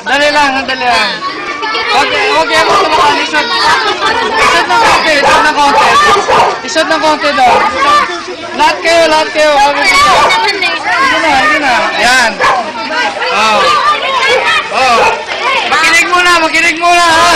Dali lang, dali lang. Okay, mo talaga. Isod ng konti, isod ng konti. Isod ng konti daw. Lahat kayo. Sige na. Yan. Makinig muna, ha?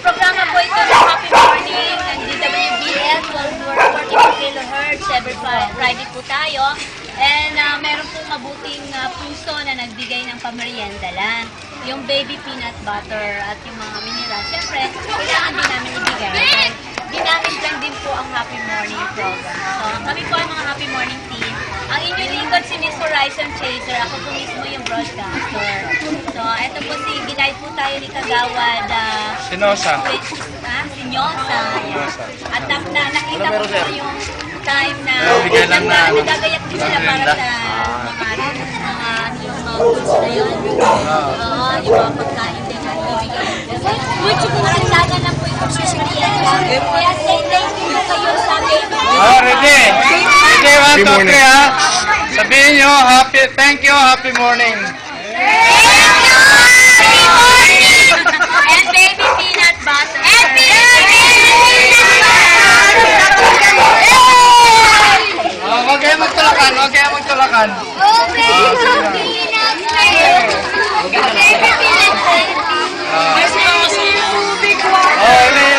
Programa po ito ng Happy Morning ng DWBS, 142 kHz, every Friday po tayo. And meron po mabuting puso na nagbigay ng pamerienda lang. Yung baby peanut butter at yung mga mineral. Siyempre, kailangan din namin ibigay. And ginamit lang din po ang Happy Morning program. So, kami po ang mga Happy Morning team. Ang inyong lingkod si Miss Horizon Chaser. Ako po mismo yung broadcaster. So, eto po ginay po tayo ni Kagawad. Sinosa. Sinyosa. At nakita ko po yung time na nagagayak din sila para sa mga goods na yun. Yung mga pagkain din na ibigay. Maragdagan lang po yung pagkakariyan. Kaya say thank you kayo sa baby. Ready? Ready, 1, 2, 3, ha? Sabihin nyo, thank you, happy morning. Thank you! Happy morning! And baby peanut butter. And baby peanut butter! Huwag kayo magtulakan.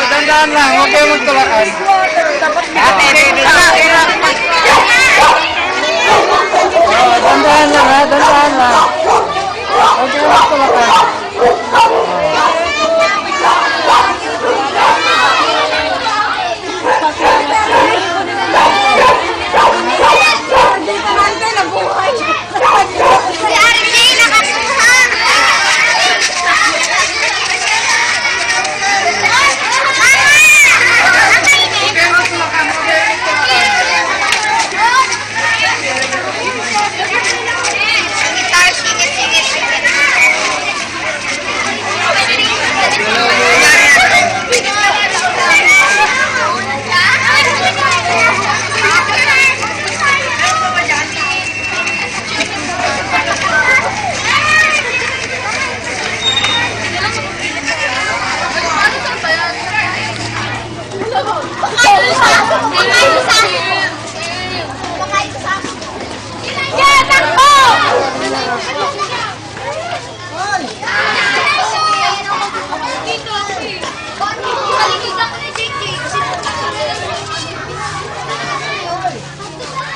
Dandaan lang, huwag kayo magtulakan. Dandaan lang, ha? Dandaan lang. Huwag kayo magtulakan.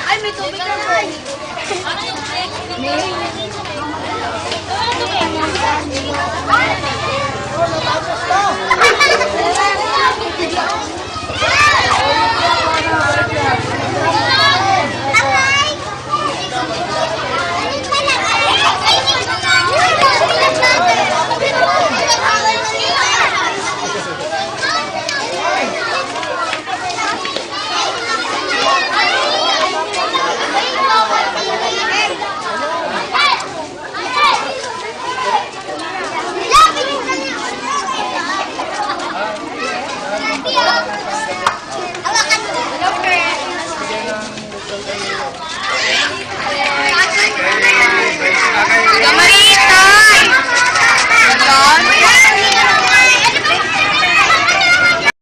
Ay, may tubig na po. May.